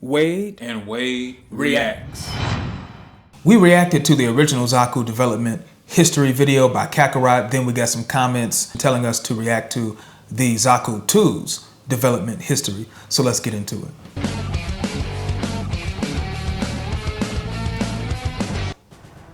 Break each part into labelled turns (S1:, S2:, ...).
S1: Wade and Wade reacts.
S2: We reacted to the original Zaku development history video by Kakarot. Then we got some comments telling us to react to the Zaku 2's development history. So let's get into it.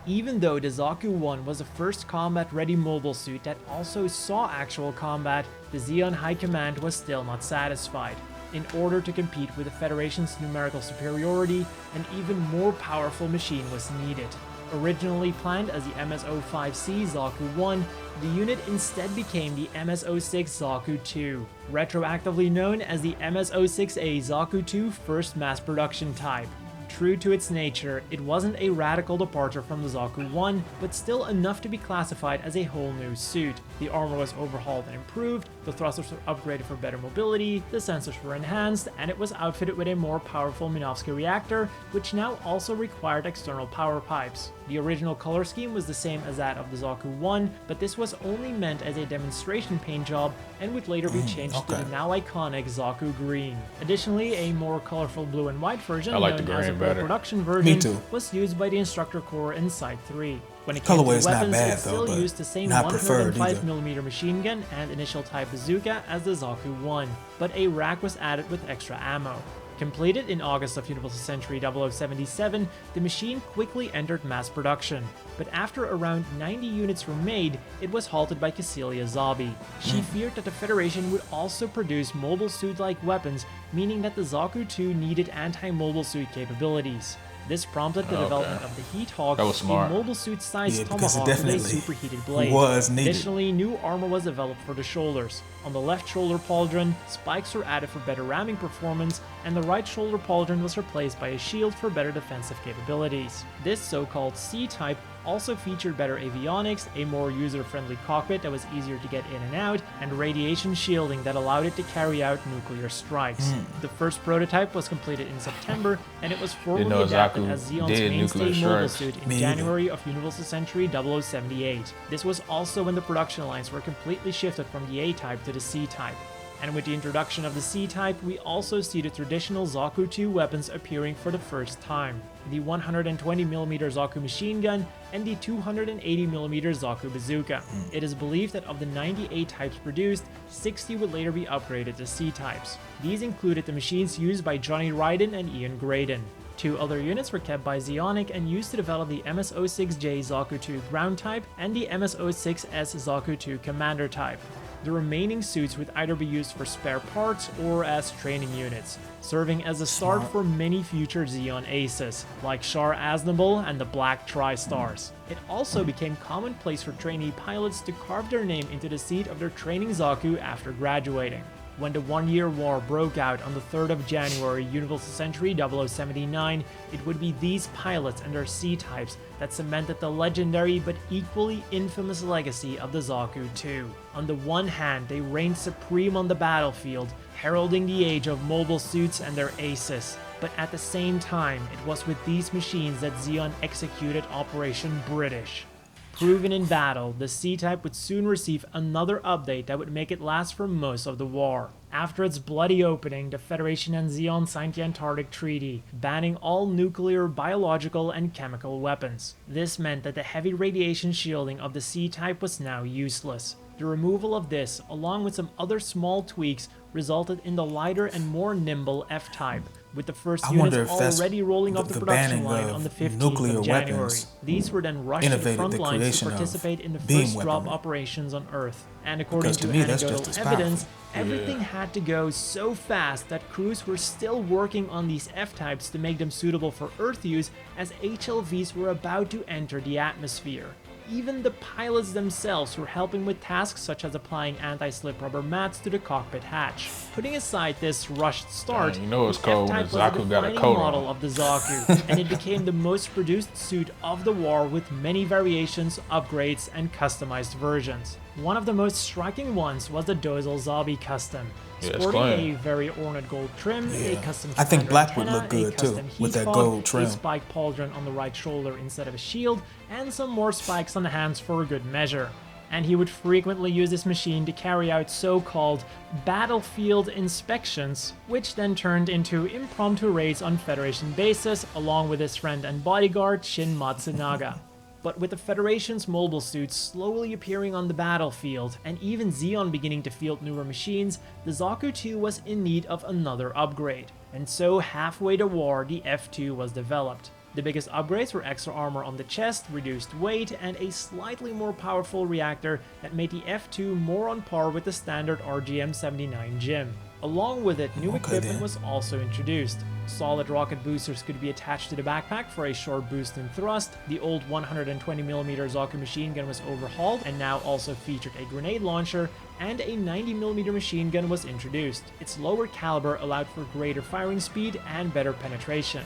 S3: Even though the Zaku 1 was the first combat-ready mobile suit that also saw actual combat, the Zeon High Command was still not satisfied. In order to compete with the Federation's numerical superiority, an even more powerful machine was needed. Originally planned as the MS-05C Zaku 1, the unit instead became the MS-06 Zaku 2, retroactively known as the MS-06A Zaku 2 first mass production type. True to its nature, it wasn't a radical departure from the Zaku 1, but still enough to be classified as a whole new suit. The armor was overhauled and improved, the thrusters were upgraded for better mobility, the sensors were enhanced, and it was outfitted with a more powerful Minovsky reactor, which now also required external power pipes. The original color scheme was the same as that of the Zaku 1, but this was only meant as a demonstration paint job and would later be changed to the now iconic Zaku Green. Additionally, a more colorful blue and white version, known as a production version, was used by the Instructor Corps in Site 3. When it came to weapons, it still used the same 105mm machine gun and initial type bazooka as the Zaku 1, but a rack was added with extra ammo. Completed in August of Universal Century 0077, the machine quickly entered mass production, but after around 90 units were made, it was halted by Cecilia Zabi. She feared that the Federation would also produce mobile suit-like weapons, meaning that the Zaku 2 needed anti-mobile suit capabilities. This prompted the development of the Heat Hawk, a mobile suit-sized tomahawk with a superheated blade. Additionally, new armor was developed for the shoulders. On the left shoulder pauldron, spikes were added for better ramming performance, and the right shoulder pauldron was replaced by a shield for better defensive capabilities. This so-called C-type also featured better avionics, a more user-friendly cockpit that was easier to get in and out, and radiation shielding that allowed it to carry out nuclear strikes. The first prototype was completed in September, and it was formally adapted as Zeon's mainstay mobile suit in January of Universal Century 0078. This was also when the production lines were completely shifted from the A-type to the C-type. And with the introduction of the C-type, we also see the traditional Zaku 2 weapons appearing for the first time. The 120mm Zaku machine gun and the 280mm Zaku bazooka. It is believed that of the 98 types produced, 60 would later be upgraded to C-types. These included the machines used by Johnny Ryden and Ian Graydon. Two other units were kept by Zeonic and used to develop the MS-06J Zaku 2 ground type and the MS-06S Zaku 2 commander type. The remaining suits would either be used for spare parts or as training units, serving as a start for many future Zeon aces, like Char Aznable and the Black Tri-Stars. It also became commonplace for trainee pilots to carve their name into the seat of their training Zaku after graduating. When the one-year war broke out on the 3rd of January, Universal Century 0079, it would be these pilots and their C-types that cemented the legendary but equally infamous legacy of the Zaku 2. On the one hand, they reigned supreme on the battlefield, heralding the age of mobile suits and their aces. But at the same time, it was with these machines that Zeon executed Operation British. Proven in battle, the C-type would soon receive another update that would make it last for most of the war. After its bloody opening, the Federation and Zeon signed the Antarctic Treaty, banning all nuclear, biological, and chemical weapons. This meant that the heavy radiation shielding of the C-type was now useless. The removal of this, along with some other small tweaks, resulted in the lighter and more nimble F-type, with the first units already rolling off the production line on the 15th of January. These were then rushed to the front lines to participate in the first drop operations on Earth. And according to anecdotal evidence, everything had to go so fast that crews were still working on these F-types to make them suitable for Earth use as HLVs were about to enter the atmosphere. Even the pilots themselves were helping with tasks such as applying anti-slip rubber mats to the cockpit hatch. Putting aside this rushed start,
S1: you know it's cold when Zaku got a coat
S3: model of the Zaku, and it became the most produced suit of the war with many variations, upgrades, and customized versions. One of the most striking ones was the Dozel Zabi Custom. Sporting a very ornate gold trim, a custom
S2: I think black would look good too, with that gold trim.
S3: A spike pauldron on the right shoulder instead of a shield, and some more spikes on the hands for a good measure. and he would frequently use this machine to carry out so-called battlefield inspections, which then turned into impromptu raids on Federation bases along with his friend and bodyguard Shin Matsunaga. But with the Federation's mobile suits slowly appearing on the battlefield, and even Zeon beginning to field newer machines, the Zaku 2 was in need of another upgrade. And so halfway to war, the F2 was developed. The biggest upgrades were extra armor on the chest, reduced weight, and a slightly more powerful reactor that made the F2 more on par with the standard RGM-79 GIM. Along with it, new equipment was also introduced. Solid rocket boosters could be attached to the backpack for a short boost in thrust, the old 120mm Zaku machine gun was overhauled and now also featured a grenade launcher, and a 90mm machine gun was introduced. Its lower caliber allowed for greater firing speed and better penetration.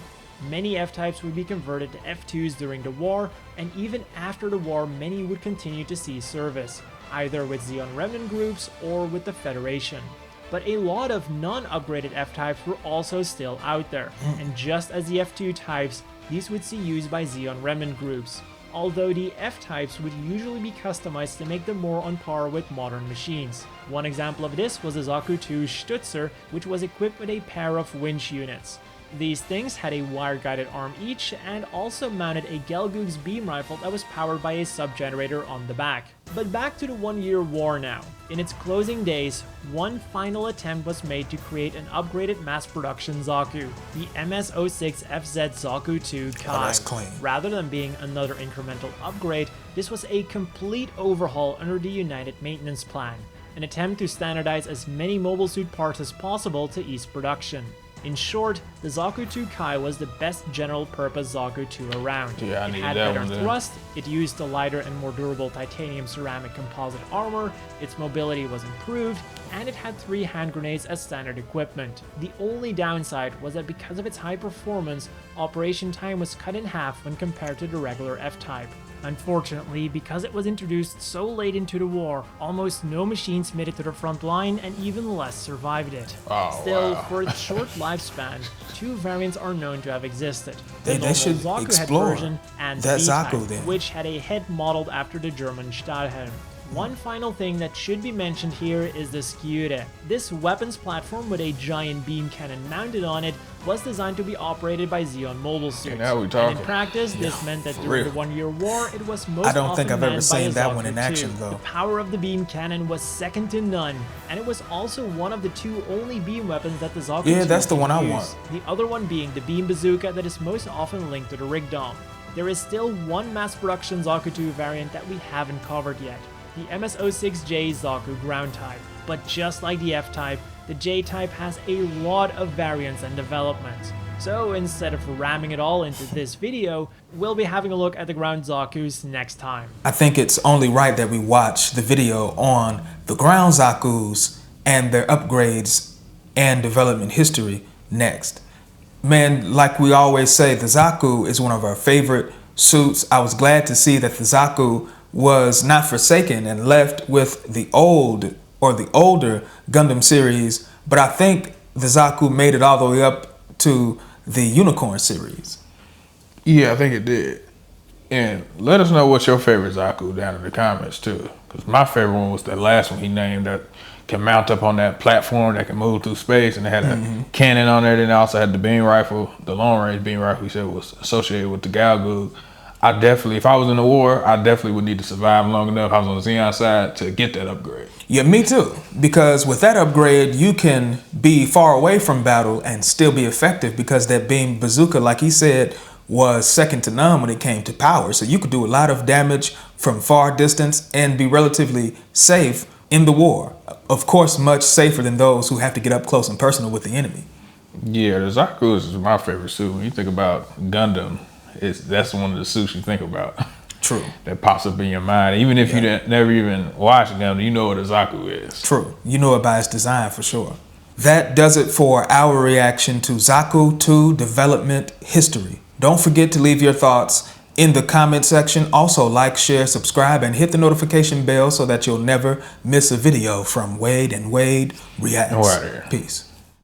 S3: Many F-types would be converted to F2s during the war, and even after the war many would continue to see service, either with Zeon Remnant groups or with the Federation. But a lot of non-upgraded F-types were also still out there, and just as the F2 types, these would see use by Zeon Remnant groups, although the F-types would usually be customized to make them more on par with modern machines. One example of this was the Zaku 2 Stutzer, which was equipped with a pair of winch units. These things had a wire-guided arm each, and also mounted a Gelgoog's beam rifle that was powered by a sub-generator on the back. But back to the 1-year war now. In its closing days, one final attempt was made to create an upgraded mass-production Zaku, the MS-06FZ Zaku 2 Kai.
S2: That's clean.
S3: Rather than being another incremental upgrade, this was a complete overhaul under the United Maintenance Plan, an attempt to standardize as many mobile suit parts as possible to ease production. In short, the Zaku 2 Kai was the best general-purpose Zaku 2 around.
S1: Yeah,
S3: it had better thrust, it used a lighter and more durable titanium ceramic composite armor, its mobility was improved, and it had 3 hand grenades as standard equipment. The only downside was that because of its high performance, operation time was cut in half when compared to the regular F-type. Unfortunately, because it was introduced so late into the war, almost no machines made it to the front line and even less survived it. Still, for its short lifespan, 2 variants are known to have existed. The
S2: They should
S3: Zaku
S2: explore
S3: head version and
S2: that
S3: the
S2: Zaku
S3: B-type,
S2: then.
S3: which had a head modeled after the German Stahlhelm. One final thing that should be mentioned here is the Skyure. This weapons platform with a giant beam cannon mounted on it was designed to be operated by Zeon mobile suits.
S1: now we
S3: And
S1: talking.
S3: in practice, this meant that during the 1-year war, it was most
S2: I don't think
S3: often
S2: I've ever
S3: manned
S2: seen
S3: by a
S2: that one
S3: Zaku
S2: in
S3: 2.
S2: action, though.
S3: The power of the beam cannon was second to none, and it was also one of the 2 only beam weapons that the Zaku 2
S2: Yeah, that's the
S3: could
S2: one I
S3: use.
S2: want.
S3: The other one being the beam bazooka that is most often linked to the Rig Dom. There is still one mass production Zaku 2 variant that we haven't covered yet, the MS-06J Zaku ground type. But just like the F-type, the J-type has a lot of variants and developments. So instead of ramming it all into this video, we'll be having a look at the ground Zakus next time.
S2: I think it's only right that we watch the video on the ground Zakus and their upgrades and development history next. Man, like we always say, the Zaku is one of our favorite suits. I was glad to see that the Zaku was not forsaken and left with the old or the older Gundam series, but I think the Zaku made it all the way up to the Unicorn series.
S1: Yeah, I think it did. And let us know what's your favorite Zaku down in the comments too. Because my favorite one was the last one he named that can mount up on that platform that can move through space, and it had a cannon on there. Then it also had the beam rifle, the long range beam rifle he said was associated with the Galgoog. I definitely, if I was in the war, I definitely would need to survive long enough. I was on the Zeon side to get that upgrade.
S2: Yeah, me too. Because with that upgrade, you can be far away from battle and still be effective, because that beam bazooka, like he said, was second to none when it came to power. So you could do a lot of damage from far distance and be relatively safe in the war. Of course, much safer than those who have to get up close and personal with the enemy.
S1: Yeah, the Zaku is my favorite suit. When you think about Gundam, that's one of the suits you think about.
S2: True.
S1: That pops up in your mind. Even if you never even watched Gundam, you know what a Zaku is.
S2: True. You know it by its design for sure. That does it for our reaction to Zaku 2 development history. Don't forget to leave your thoughts in the comment section. Also like, share, subscribe, and hit the notification bell so that you'll never miss a video from Wade and Wade Reacts.
S1: We're out of here.
S2: Peace.